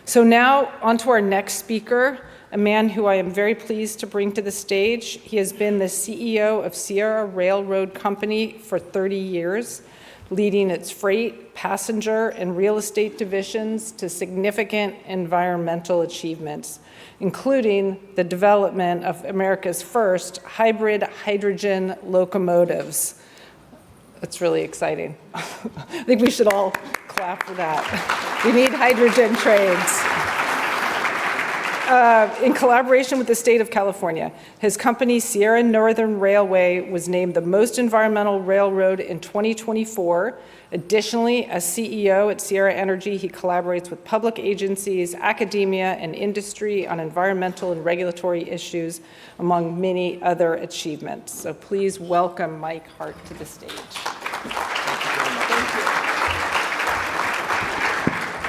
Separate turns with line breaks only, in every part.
So now on to our next speaker, a man who I am very pleased to bring to the stage. He has been the CEO of Sierra Railroad Company for 30 years, leading its freight, passenger, and real estate divisions to significant environmental achievements, including the development of America's first hybrid hydrogen locomotives. That's really exciting. I think we should all clap for that. We need hydrogen trains. In collaboration with the state of California, his company, Sierra Northern Railway, was named the most environmental railroad in 2024. Additionally, as CEO at Sierra Energy, he collaborates with public agencies, academia, and industry on environmental and regulatory issues, among many other achievements. So please welcome Mike Hart to the stage.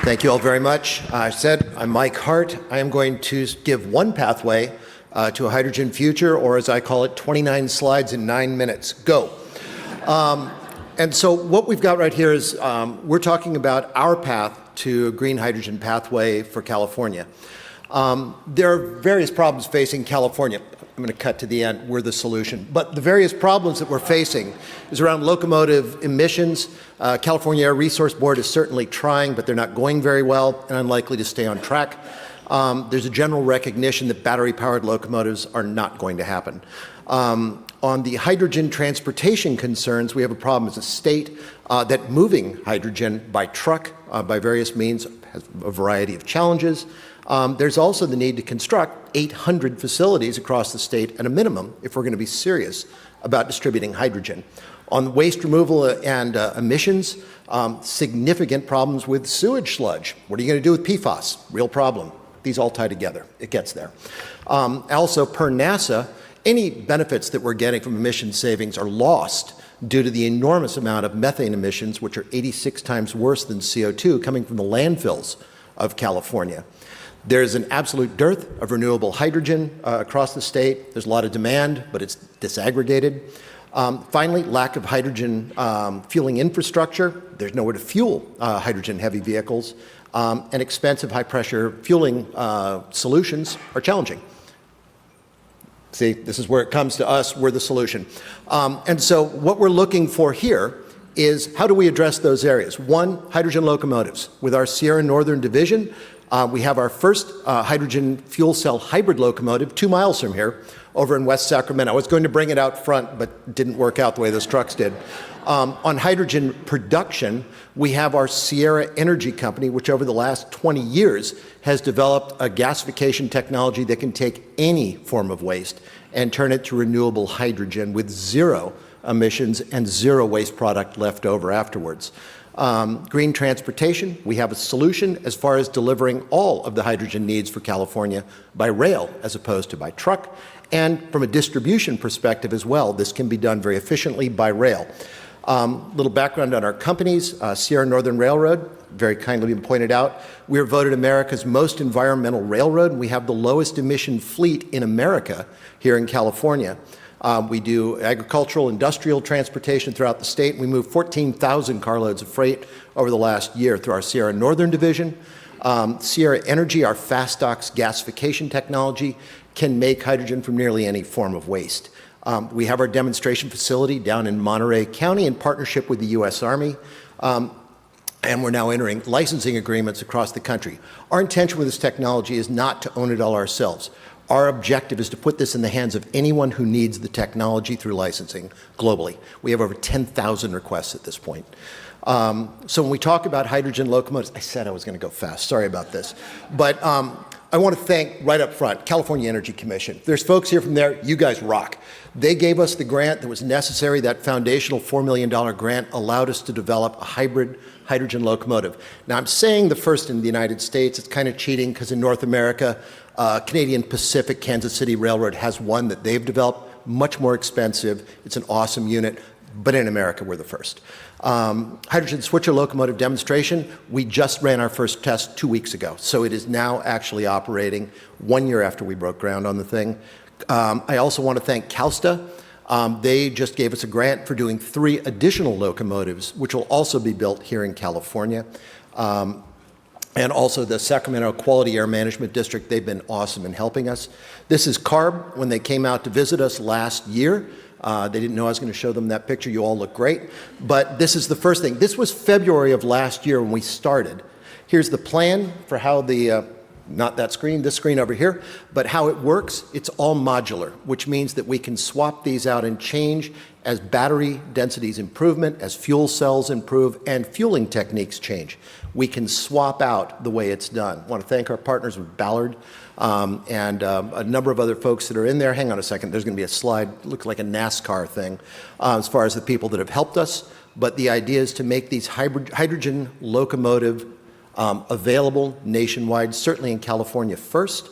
Thank you all very much. I said I'm Mike Hart. I am going to give one pathway to a hydrogen future, or as I call it, 29 slides in 9 minutes. Go. And so what we've got right here is we're talking about our path to a green hydrogen pathway for California. There are various problems facing California. I'm going to cut to the end. We're the solution. But the various problems that we're facing is around locomotive emissions. California Air Resource Board is certainly trying, but they're not going very well and unlikely to stay on track. There's a general recognition that battery-powered locomotives are not going to happen. On the hydrogen transportation concerns, we have a problem as a state that moving hydrogen by truck, by various means, has a variety of challenges. There's also the need to construct 800 facilities across the state at a minimum if we're going to be serious about distributing hydrogen. On waste removal and emissions, significant problems with sewage sludge. What are you going to do with PFAS? Real problem. These all tie together. It gets there. Also, per NASA, any benefits that we're getting from emission savings are lost due to the enormous amount of methane emissions, which are 86 times worse than CO2 coming from the landfills of California. There's an absolute dearth of renewable hydrogen across the state. There's a lot of demand, but it's disaggregated. Finally, lack of hydrogen fueling infrastructure. There's nowhere to fuel hydrogen-heavy vehicles. And expensive high-pressure fueling solutions are challenging. See, this is where it comes to us. We're the solution. And so what we're looking for here is how do we address those areas? One, hydrogen locomotives. With our Sierra Northern division, we have our first hydrogen fuel cell hybrid locomotive 2 miles from here over in West Sacramento. I was going to bring it out front, but didn't work out the way those trucks did. On hydrogen production, we have our Sierra Energy Company, which over the last 20 years has developed a gasification technology that can take any form of waste and turn it to renewable hydrogen with zero emissions and zero waste product left over afterwards. Green transportation, we have a solution as far as delivering all of the hydrogen needs for California by rail as opposed to by truck. And from a distribution perspective as well, this can be done very efficiently by rail. Little background on our companies. Sierra Northern Railroad, very kindly been pointed out. We are voted America's most environmental railroad, and we have the lowest emission fleet in America here in California. We do agricultural, industrial transportation throughout the state. We moved 14,000 carloads of freight over the last year through our Sierra Northern division. Sierra Energy, our FastOx gasification technology, can make hydrogen from nearly any form of waste. We have our demonstration facility down in Monterey County in partnership with the U.S. Army. And we're now entering licensing agreements across the country. Our intention with this technology is not to own it all ourselves. Our objective is to put this in the hands of anyone who needs the technology through licensing globally. We have over 10,000 requests at this point. So when we talk about hydrogen locomotives, I said I was going to go fast. Sorry about this. But I want to thank right up front California Energy Commission. There's folks here from there. You guys rock. They gave us the grant that was necessary. That foundational $4 million grant allowed us to develop a hybrid hydrogen locomotive. Now, I'm saying the first in the United States. It's kind of cheating because in North America, Canadian Pacific Kansas City Railroad has one that they've developed, much more expensive. It's an awesome unit, but in America, we're the first. Hydrogen switcher locomotive demonstration, we just ran our first test 2 weeks ago, so it is now actually operating 1 year after we broke ground on the thing. I also want to thank CalSTA. They just gave us a grant for doing 3 additional locomotives, which will also be built here in California. and also the Sacramento Quality Air Management District. They've been awesome in helping us. This is CARB when they came out to visit us last year. They didn't know I was going to show them that picture. You all look great. But this is the first thing. This was February of last year when we started. Here's the plan for how the, not that screen, this screen over here, but how it works. It's all modular, which means that we can swap these out and change as battery densities improvement, as fuel cells improve, and fueling techniques change. We can swap out the way it's done. I want to thank our partners with Ballard and a number of other folks that are in there. Hang on a second, there's going to be a slide, looks like a NASCAR thing, as far as the people that have helped us. But the idea is to make these hydrogen locomotive available nationwide, certainly in California first.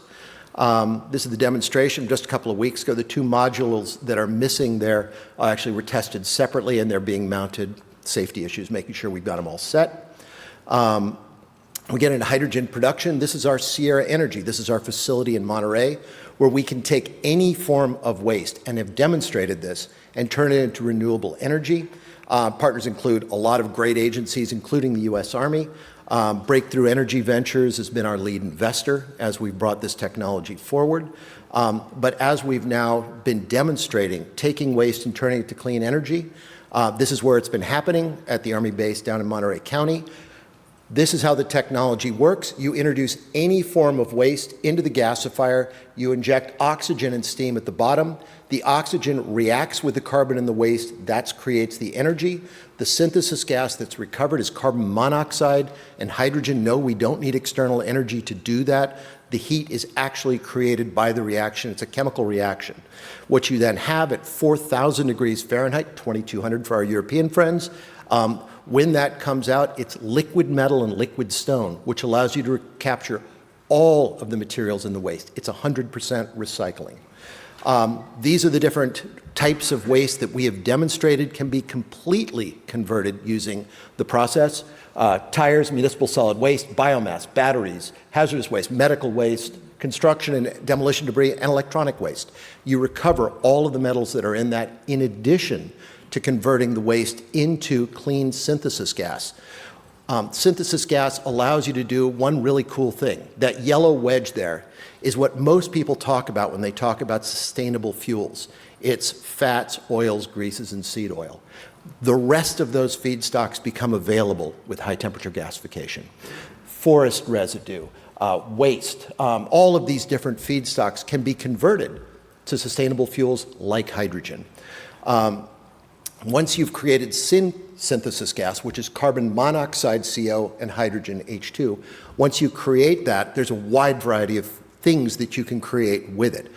This is the demonstration just a couple of weeks ago. The two modules that are missing there actually were tested separately, and they're being mounted. Safety issues, making sure we've got them all set. We get into hydrogen production. This is our Sierra Energy. This is our facility in Monterey, where we can take any form of waste and have demonstrated this and turn it into renewable energy. Partners include a lot of great agencies, including the U.S. Army. Breakthrough Energy Ventures has been our lead investor as we've brought this technology forward. But as we've now been demonstrating, taking waste and turning it to clean energy, this is where it's been happening at the Army base down in Monterey County. This is how the technology works. You introduce any form of waste into the gasifier. You inject oxygen and steam at the bottom. The oxygen reacts with the carbon in the waste. That creates the energy. The synthesis gas that's recovered is carbon monoxide and hydrogen. No, we don't need external energy to do that. The heat is actually created by the reaction. It's a chemical reaction. What you then have at 4,000 degrees Fahrenheit, 2,200 for our European friends, when that comes out, it's liquid metal and liquid stone, which allows you to capture all of the materials in the waste. It's 100% recycling. These are the different types of waste that we have demonstrated can be completely converted using the process. Tires, municipal solid waste, biomass, batteries, hazardous waste, medical waste, construction and demolition debris, and electronic waste. You recover all of the metals that are in that in addition to converting the waste into clean synthesis gas. Synthesis gas allows you to do one really cool thing. That yellow wedge there is what most people talk about when they talk about sustainable fuels. It's fats, oils, greases, and seed oil. The rest of those feedstocks become available with high temperature gasification. Forest residue, waste, all of these different feedstocks can be converted to sustainable fuels like hydrogen. Once you've created synthesis gas, which is carbon monoxide, CO, and hydrogen, H2, once you create that, there's a wide variety of things that you can create with it.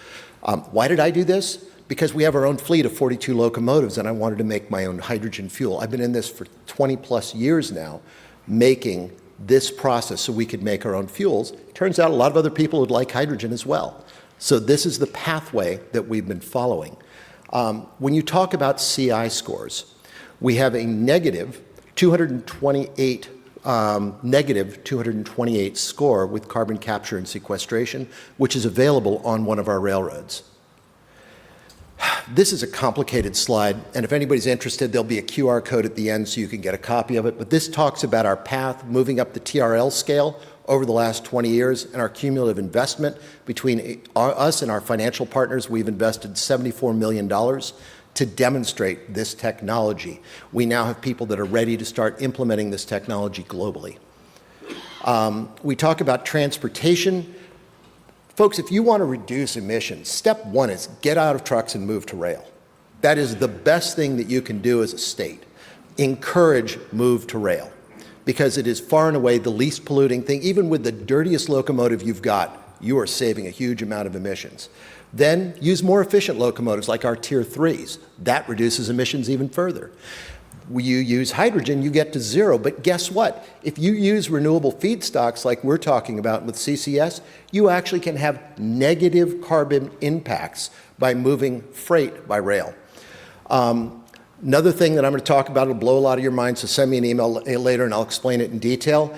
Why did I do this? Because we have our own fleet of 42 locomotives, and I wanted to make my own hydrogen fuel. I've been in this for 20 plus years now, making this process so we could make our own fuels. Turns out a lot of other people would like hydrogen as well. So this is the pathway that we've been following. When you talk about CI scores, we have a negative 228 score with carbon capture and sequestration, which is available on one of our railroads. This is a complicated slide, and if anybody's interested, there'll be a QR code at the end so you can get a copy of it. But this talks about our path moving up the TRL scale over the last 20 years and our cumulative investment between us and our financial partners. We've invested $74 million to demonstrate this technology. We now have people that are ready to start implementing this technology globally. We talk about transportation. Folks, if you want to reduce emissions, step one is get out of trucks and move to rail. That is the best thing that you can do as a state. Encourage move to rail, because it is far and away the least polluting thing. Even with the dirtiest locomotive you've got, you are saving a huge amount of emissions. Then use more efficient locomotives like our Tier 3s. That reduces emissions even further. When you use hydrogen, you get to zero. But guess what? If you use renewable feedstocks like we're talking about with CCS, you actually can have negative carbon impacts by moving freight by rail. Another thing that I'm going to talk about, it'll blow a lot of your minds, so send me an email later and I'll explain it in detail.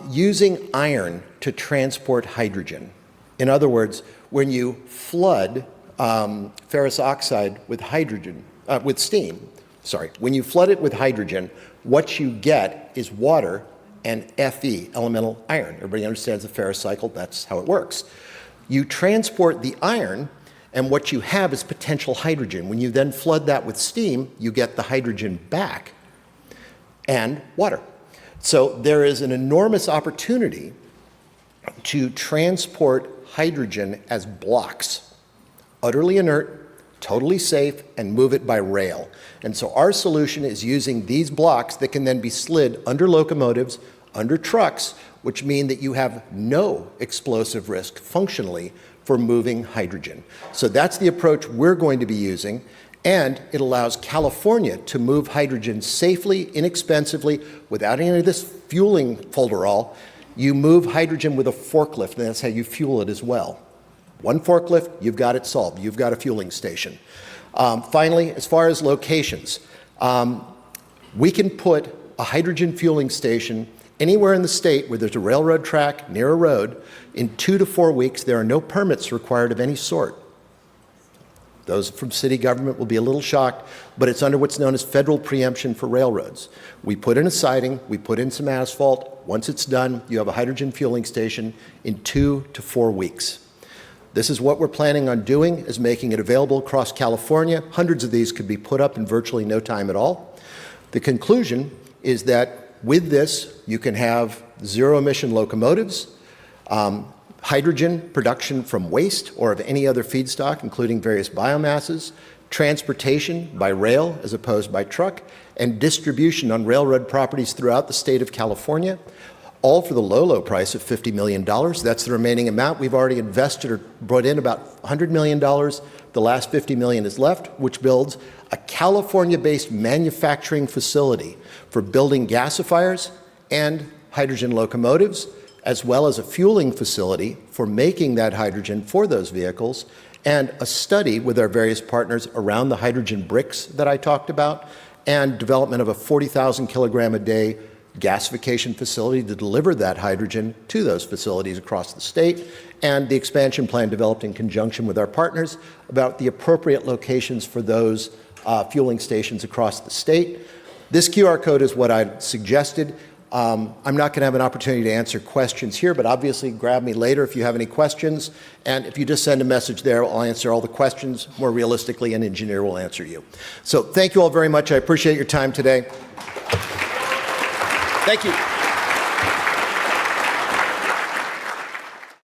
Using iron to transport hydrogen. In other words, when you flood ferrous oxide with hydrogen, when you flood it with hydrogen, what you get is water and Fe, elemental iron. Everybody understands the ferrous cycle, that's how it works. You transport the iron, and what you have is potential hydrogen. When you then flood that with steam, you get the hydrogen back and water. So there is an enormous opportunity to transport hydrogen as blocks, utterly inert, totally safe, and move it by rail. And so our solution is using these blocks that can then be slid under locomotives, under trucks, which mean that you have no explosive risk functionally for moving hydrogen. So that's the approach we're going to be using, and it allows California to move hydrogen safely, inexpensively, without any of this fueling folderol. You move hydrogen with a forklift, and that's how you fuel it as well. One forklift, you've got it solved. You've got a fueling station. Finally, as far as locations, we can put a hydrogen fueling station anywhere in the state where there's a railroad track near a road. In 2 to 4 weeks, there are no permits required of any sort. Those from city government will be a little shocked, but it's under what's known as federal preemption for railroads. We put in a siding, we put in some asphalt. Once it's done, you have a hydrogen fueling station in 2 to 4 weeks. This is what we're planning on doing, is making it available across California. Hundreds of these could be put up in virtually no time at all. The conclusion is that with this, you can have zero-emission locomotives, hydrogen production from waste or of any other feedstock, including various biomasses, transportation by rail as opposed by truck, and distribution on railroad properties throughout the state of California, all for the low price of $50 million. That's the remaining amount. We've already invested or brought in about $100 million. The last $50 million is left, which builds a California-based manufacturing facility for building gasifiers and hydrogen locomotives, as well as a fueling facility for making that hydrogen for those vehicles, and a study with our various partners around the hydrogen bricks that I talked about, and development of a 40,000 kilogram a day gasification facility to deliver that hydrogen to those facilities across the state, and the expansion plan developed in conjunction with our partners about the appropriate locations for those fueling stations across the state. This QR code is what I suggested. I'm not going to have an opportunity to answer questions here, but obviously grab me later if you have any questions. And if you just send a message there, I'll answer all the questions. More realistically, an engineer will answer you. So thank you all very much. I appreciate your time today. Thank you.